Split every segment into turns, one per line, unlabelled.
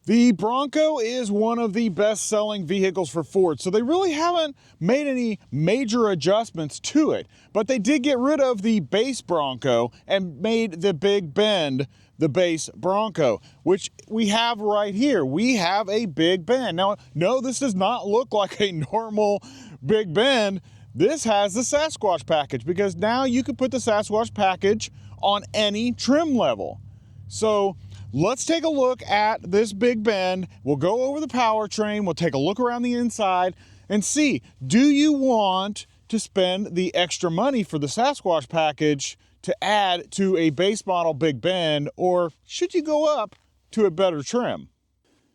The Bronco is one of the best-selling vehicles for Ford, so they really haven't made any major adjustments to it. But they did get rid of the base Bronco and made the Big Bend the base Bronco, which we have right here. We have a Big Bend. Now, no, this does not look like a normal Big Bend. This has the Sasquatch package, because now you can put the Sasquatch package on any trim level. So let's take a look at this Big Bend. We'll go over the powertrain. We'll take a look around the inside and see, do you want to spend the extra money for the Sasquatch package to add to a base model Big Bend, or should you go up to a better trim?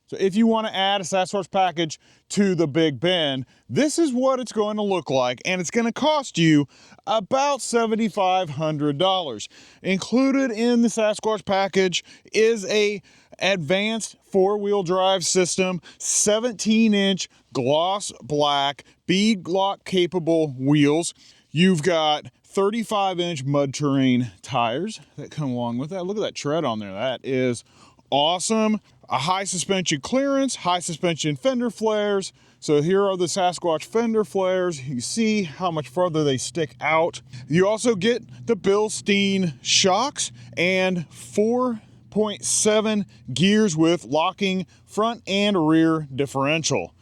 So if you want to add a Sasquatch package to the Big Bend, this is what it's going to look like, and it's going to cost you about $7,500. Included in the Sasquatch package is a advanced four-wheel drive system, 17-inch gloss black beadlock-capable wheels. You've got 35-inch mud terrain tires that come along with that. Look at that tread on there. That is awesome. A high suspension clearance, high suspension fender flares. So here are the Sasquatch fender flares. You see how much further they stick out. You also get the Bilstein shocks and 4.7 gears with locking front and rear differential.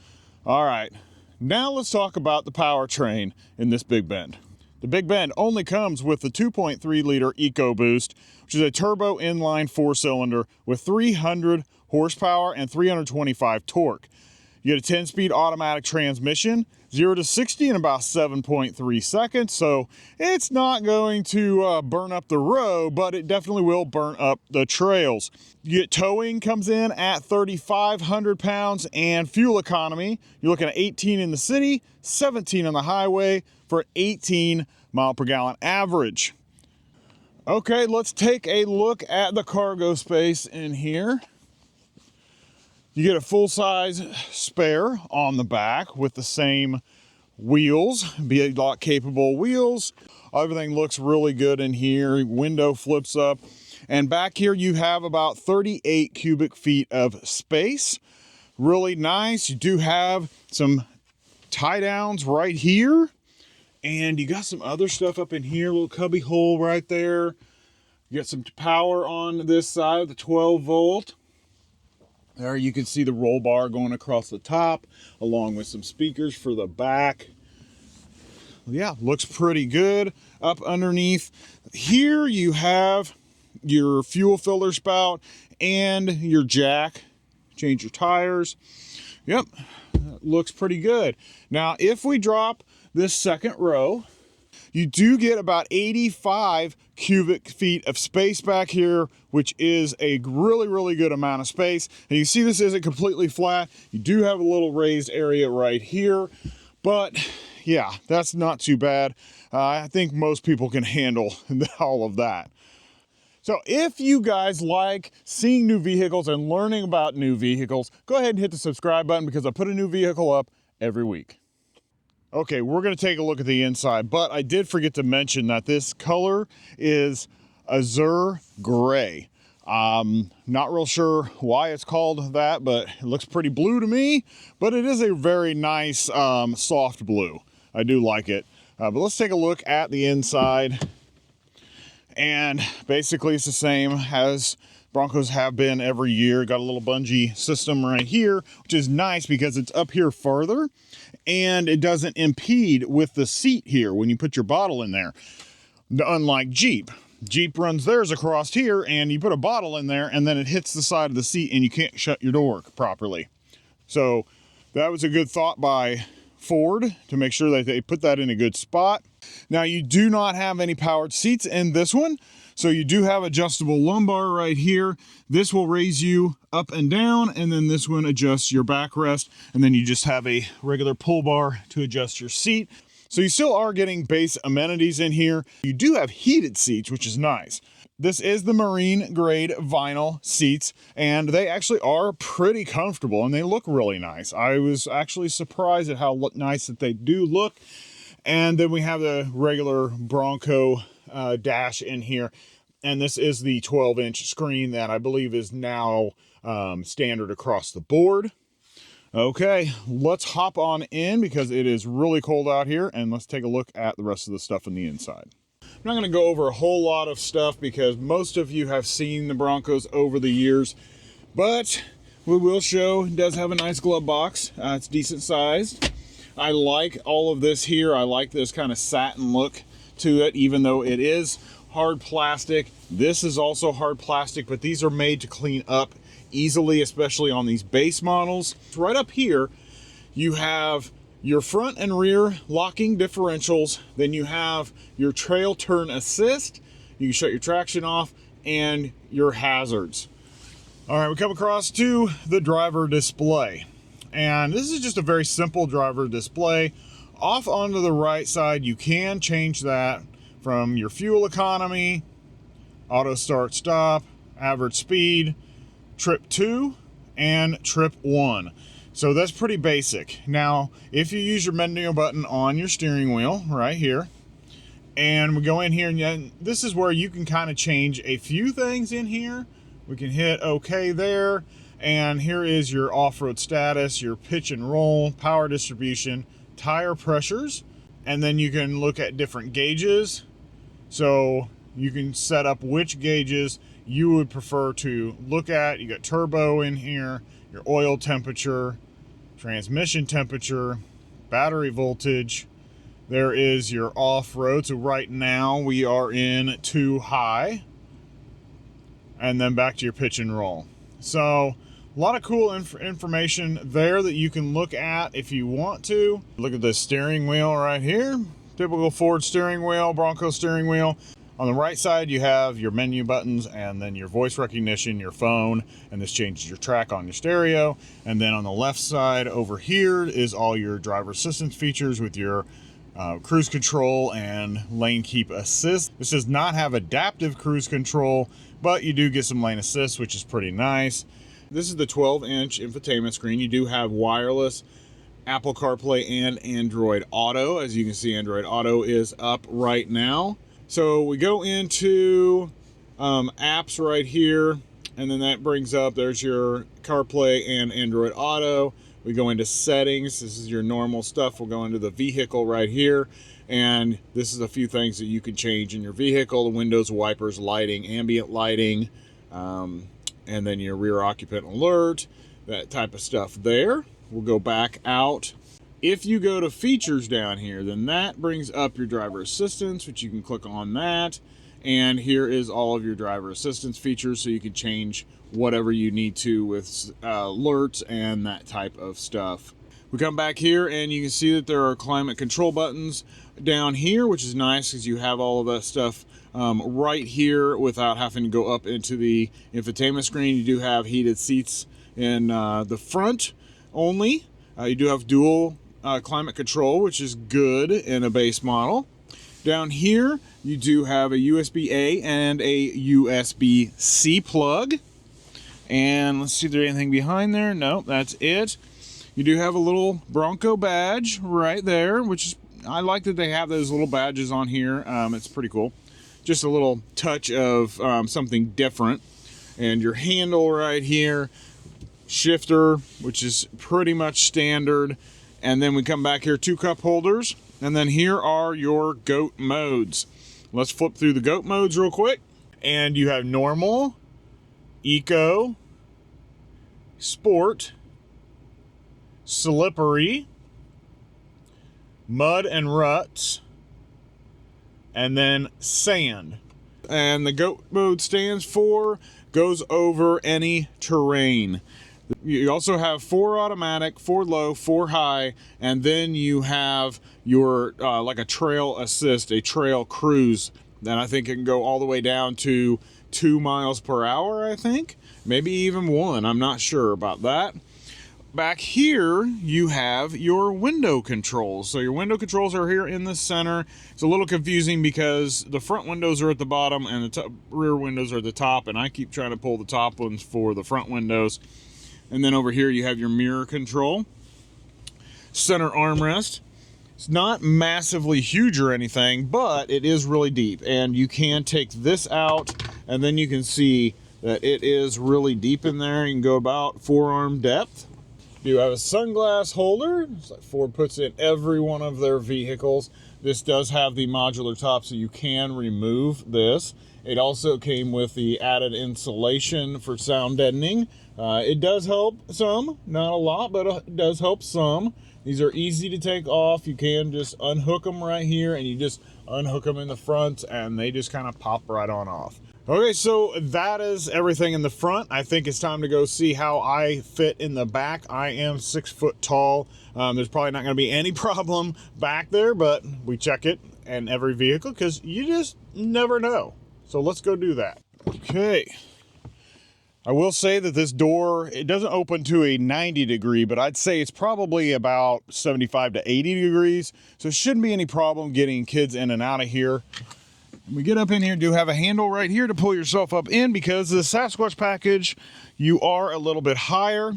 All right, now let's talk about the powertrain in this Big Bend. The Big Bend only comes with the 2.3 liter EcoBoost, which is a turbo inline four-cylinder with 300 horsepower and 325 torque. You get a 10-speed automatic transmission, 0 to 60 in about 7.3 seconds, so it's not going to burn up the road, but it definitely will burn up the trails. You get towing comes in at 3,500 pounds, and fuel economy, you're looking at 18 in the city, 17 on the highway for 18 mile per gallon average. Okay, let's take a look at the cargo space in here. You get a full-size spare on the back with the same wheels, beadlock-capable wheels. Everything looks really good in here. Window flips up. And back here you have about 38 cubic feet of space. Really nice. You do have some tie downs right here. And you got some other stuff up in here, a little cubby hole right there. You got some power on this side, the 12 volt. There you can see the roll bar going across the top, along with some speakers for the back. Yeah, looks pretty good. Up underneath here you have your fuel filler spout and your jack. Change your tires. Yep, looks pretty good. Now, if we drop this second row, you do get about 85 cubic feet of space back here, which is a really, really good amount of space. And you see this isn't completely flat. You do have a little raised area right here, but yeah, that's not too bad. I think most people can handle all of that. So if you guys like seeing new vehicles and learning about new vehicles, go ahead and hit the subscribe button, because I put a new vehicle up every week. Okay, we're going to take a look at the inside, but I did forget to mention that this color is azure gray. Not real sure why it's called that, but it looks pretty blue to me, but it is a very nice soft blue. I do like it. But let's take a look at the inside. And basically it's the same as Broncos have been every year. Got a little bungee system right here, which is nice because it's up here further and it doesn't impede with the seat here when you put your bottle in there. Unlike Jeep. Jeep runs theirs across here and you put a bottle in there and then it hits the side of the seat and you can't shut your door properly. So that was a good thought by Ford to make sure that they put that in a good spot. Now you do not have any powered seats in this one. So you do have adjustable lumbar right here. This will raise you up and down, and then this one adjusts your backrest, and then you just have a regular pull bar to adjust your seat. So you still are getting base amenities in here. You do have heated seats, which is nice. This is the marine grade vinyl seats, and they actually are pretty comfortable and they look really nice. I was actually surprised at how nice that they do look. And then we have the regular Bronco dash in here. And this is the 12-inch screen that I believe is now standard across the board. Okay, let's hop on in because it is really cold out here, and let's take a look at the rest of the stuff on the inside. I'm not going to go over a whole lot of stuff because most of you have seen the Broncos over the years, but we will show it does have a nice glove box. It's decent sized. I like all of this here. I like this kind of satin look to it, even though it is hard plastic. This is also hard plastic, but these are made to clean up easily, especially on these base models. Right up here, you have your front and rear locking differentials. Then you have your trail turn assist. You can shut your traction off and your hazards. All right, we come across to the driver display. And this is just a very simple driver display. Off onto the right side, you can change that from your fuel economy, auto start stop, average speed, trip 2, and trip 1. So that's pretty basic. Now, if you use your menu button on your steering wheel right here, and we go in here, and this is where you can kind of change a few things in here. We can hit OK there, and here is your off-road status, your pitch and roll, power distribution, tire pressures, and then you can look at different gauges. So you can set up which gauges you would prefer to look at. You got turbo in here, your oil temperature, transmission temperature, battery voltage. There is your off-road. So right now we are in 2 high. And then back to your pitch and roll. So a lot of cool information there that you can look at if you want to. Look at the steering wheel right here. Typical Ford steering wheel, Bronco steering wheel. On the right side, you have your menu buttons and then your voice recognition, your phone, and this changes your track on your stereo. And then on the left side over here is all your driver assistance features with your cruise control and lane keep assist. This does not have adaptive cruise control, but you do get some lane assist, which is pretty nice. This is the 12-inch infotainment screen. You do have wireless Apple CarPlay and Android Auto. As you can see, Android Auto is up right now. So we go into apps right here, and then that brings up, there's your CarPlay and Android Auto. We go into settings. This is your normal stuff. We'll go into the vehicle right here, and this is a few things that you can change in your vehicle: the windows, wipers, lighting, ambient lighting, and then your rear occupant alert, that type of stuff there. We'll go back out. If you go to features down here, then that brings up your driver assistance, which you can click on that. And here is all of your driver assistance features, so you can change whatever you need to with alerts and that type of stuff. We come back here and you can see that there are climate control buttons down here, which is nice because you have all of that stuff right here without having to go up into the infotainment screen. You do have heated seats in the front only. You do have dual climate control, which is good in a base model. Down here, you do have a USB-A and a USB-C plug. And let's see if there's anything behind there. No, that's it. You do have a little Bronco badge right there, which is, I like that they have those little badges on here. It's pretty cool. Just a little touch of something different. And your handle right here, shifter, which is pretty much standard. And then we come back here, 2 cup holders. And then here are your GOAT modes. Let's flip through the GOAT modes real quick. And you have normal, eco, sport, slippery, mud and ruts, and then sand. And the GOAT mode stands for goes over any terrain. You also have 4 automatic, 4 low, 4 high, and then you have your like a trail assist, a trail cruise. Then I think it can go all the way down to 2 miles per hour, I think. Maybe even 1, I'm not sure about that. Back here, you have your window controls. So your window controls are here in the center. It's a little confusing because the front windows are at the bottom and the rear windows are at the top, and I keep trying to pull the top ones for the front windows. And then over here you have your mirror control, center armrest. It's not massively huge or anything, but it is really deep, and you can take this out and then you can see that it is really deep in there. You can go about forearm depth. You have a sunglass holder. It's like Ford puts in every one of their vehicles. This does have the modular top, so you can remove this. It also came with the added insulation for sound deadening. It does help some, not a lot, but it does help some. These are easy to take off. You can just unhook them right here, and you just unhook them in the front, and they just kind of pop right on off. Okay, so that is everything in the front. I think it's time to go see how I fit in the back. I am 6 foot tall. There's probably not going to be any problem back there, but we check it in every vehicle because you just never know. So let's go do that. Okay. I will say that this door, it doesn't open to a 90 degree, but I'd say it's probably about 75 to 80 degrees. So it shouldn't be any problem getting kids in and out of here. We get up in here, do have a handle right here to pull yourself up in because the Sasquatch package, you are a little bit higher.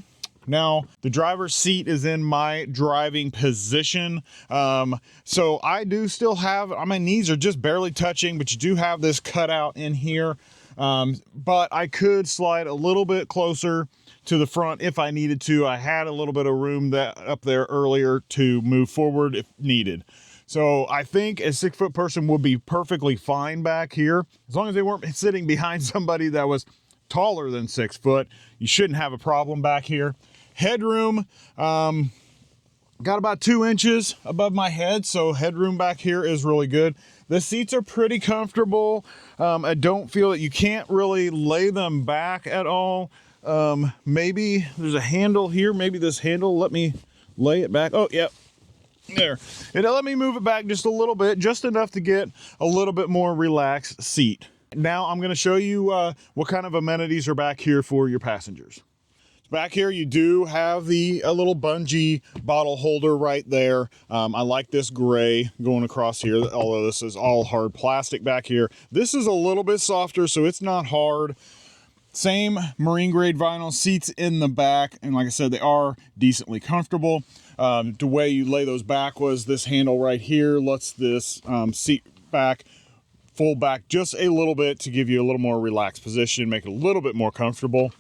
Now, the driver's seat is in my driving position. So I do still have, my knees are just barely touching, but you do have this cutout in here. But I could slide a little bit closer to the front if I needed to. I had a little bit of room that up there earlier to move forward if needed. So I think a 6 foot person would be perfectly fine back here. As long as they weren't sitting behind somebody that was taller than 6 foot, you shouldn't have a problem back here. Headroom, got about 2 inches above my head, so headroom back here is really good. The seats are pretty comfortable. I don't feel that you can't really lay them back at all. Maybe there's a handle here. Maybe this handle, let me lay it back. Oh, yep. There. It'll let me move it back just a little bit, just enough to get a little bit more relaxed seat. Now I'm going to show you what kind of amenities are back here for your passengers. Back here you do have a little bungee bottle holder right there. I like this gray going across here, although this is all hard plastic back here. This is a little bit softer, so it's not hard. Same marine grade vinyl seats in the back, and like I said, they are decently comfortable. The way you lay those back was this handle right here lets this seat back fold back just a little bit to give you a little more relaxed position, make it a little bit more comfortable.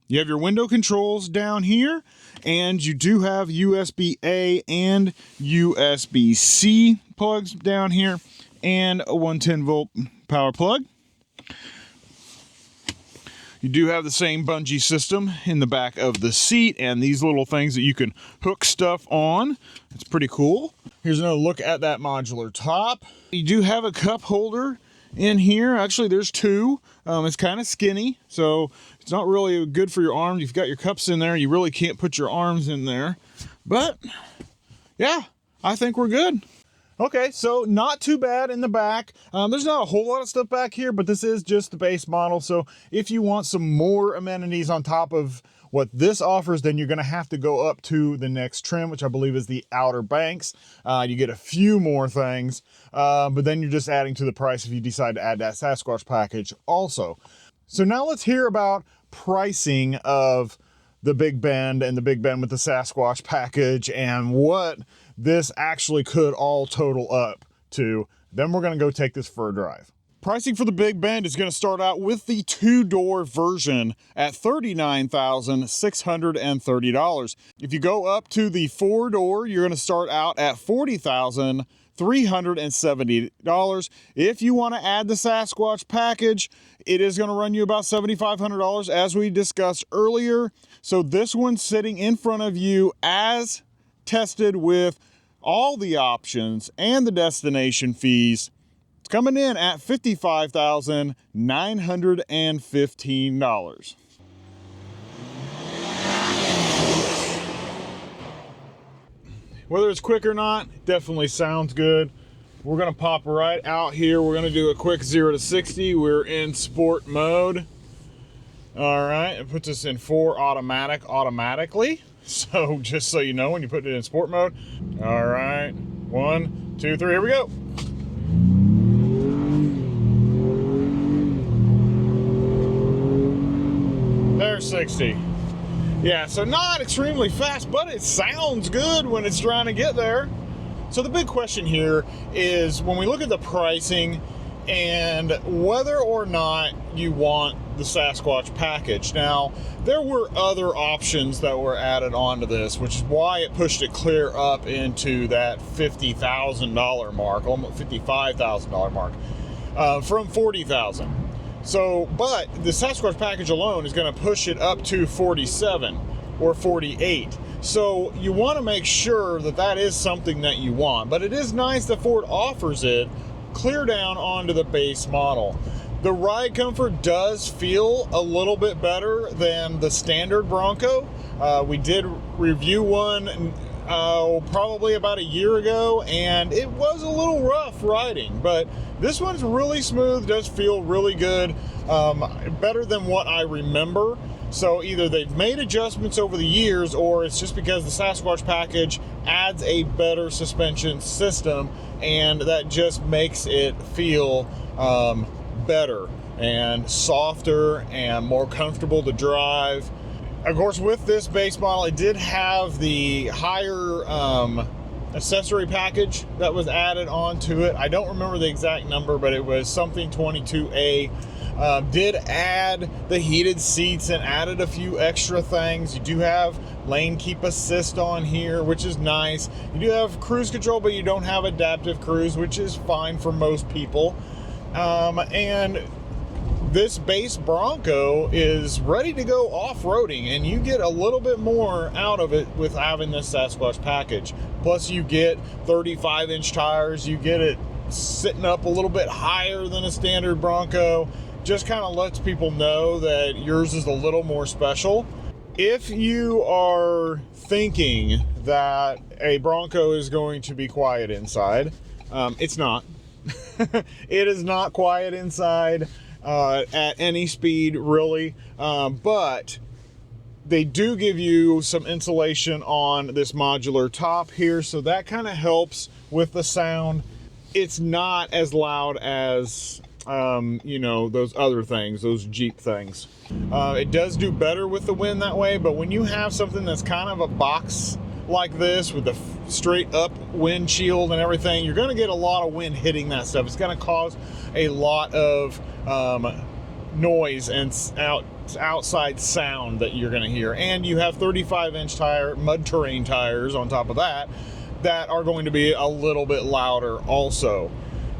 You have your window controls down here, and you do have USB-A and USB-C plugs down here, and a 110 volt power plug. You do have the same bungee system in the back of the seat and these little things that you can hook stuff on. It's pretty cool. Here's another look at that modular top. You do have a cup holder in here. Actually, there's 2. It's kind of skinny, so it's not really good for your arms. You've got your cups in there. You really can't put your arms in there. But, yeah, I think we're good. Okay, so not too bad in the back. There's not a whole lot of stuff back here, but this is just the base model. So if you want some more amenities on top of what this offers, then you're gonna have to go up to the next trim, which I believe is the Outer Banks. You get a few more things, but then you're just adding to the price if you decide to add that Sasquatch package also. So now let's hear about pricing of the Big Bend and the Big Bend with the Sasquatch package and what this actually could all total up to. Then we're gonna go take this for a drive. Pricing for the Big Bend is going to start out with the 2-door version at $39,630. If you go up to the 4-door, you're going to start out at $40,370. If you want to add the Sasquatch package, it is going to run you about $7,500 as we discussed earlier. So this one's sitting in front of you as tested with all the options and the destination fees. Coming in at $55,915. Whether it's quick or not, definitely sounds good. We're gonna pop right out here. We're gonna do a quick 0 to 60. We're in sport mode. All right, it puts us in 4 automatic automatically. So just so you know, when you put it in sport mode. All right, 1, 2, 3, here we go. There's 60. Yeah, so not extremely fast, but it sounds good when it's trying to get there. So the big question here is when we look at the pricing, and whether or not you want the Sasquatch package. Now, there were other options that were added onto this, which is why it pushed it clear up into that $50,000 mark, almost $55,000 mark, from $40,000. So, but the Sasquatch package alone is going to push it up to 47 or 48. So you want to make sure that that is something that you want. But it is nice that Ford offers it clear down onto the base model. The ride comfort does feel a little bit better than the standard Bronco. We did review one probably about a year ago, and it was a little rough riding, but this one's really smooth, does feel really good, better than what I remember. So either they've made adjustments over the years, or it's just because the Sasquatch package adds a better suspension system, and that just makes it feel better and softer and more comfortable to drive. Of course, with this base model, it did have the higher accessory package that was added onto it. I don't remember the exact number, but it was something 22A. Did add the heated seats and added a few extra things. You do have lane keep assist on here, which is nice. You do have cruise control, but you don't have adaptive cruise, which is fine for most people. And this base Bronco is ready to go off-roading, and you get a little bit more out of it with having this Sasquatch package. Plus you get 35-inch tires. You get it sitting up a little bit higher than a standard Bronco. Just kind of lets people know that yours is a little more special. If you are thinking that a Bronco is going to be quiet inside, it's not. It is not quiet inside at any speed, really, but they do give you some insulation on this modular top here, so that kind of helps with the sound. It's not as loud as you know, those other things, those Jeep things. It does do better with the wind that way, but when you have something that's kind of a box like this with the straight up windshield and everything, you're going to get a lot of wind hitting that stuff. It's going to cause a lot of noise and outside sound that you're going to hear. And you have 35-inch tire mud terrain tires on top of that are going to be a little bit louder also.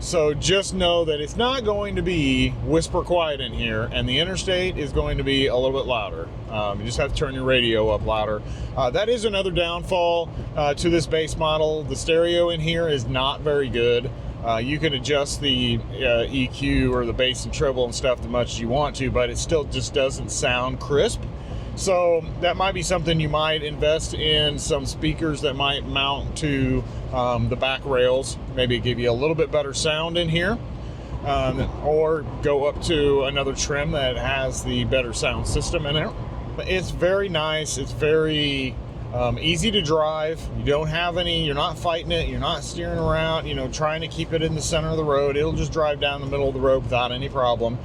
So just know that it's not going to be whisper quiet in here, and the interstate is going to be a little bit louder. You just have to turn your radio up louder. That is another downfall to this base model. The stereo in here is not very good. You can adjust the EQ or the bass and treble and stuff as much as you want to, but it still just doesn't sound crisp. So that might be something you might invest in, some speakers that might mount to the back rails, maybe give you a little bit better sound in here, or go up to another trim that has the better sound system in it. It's very nice. It's very easy to drive. You don't have any, you're not fighting it, you're not steering around, you know, trying to keep it in the center of the road. It'll just drive down the middle of the road without any problem.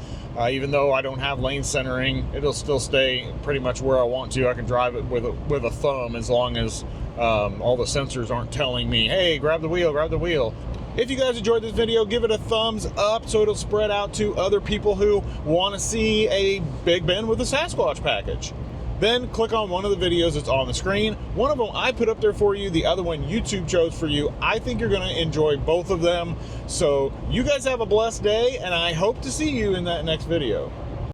Even though I don't have lane centering, it'll still stay pretty much where I want to. I can drive it with a thumb, as long as all the sensors aren't telling me, hey, grab the wheel, grab the wheel. If you guys enjoyed this video, give it a thumbs up so it'll spread out to other people who want to see a Big Ben with a Sasquatch package. Then click on one of the videos that's on the screen. One of them I put up there for you, the other one YouTube chose for you. I think you're going to enjoy both of them. So you guys have a blessed day, and I hope to see you in that next video.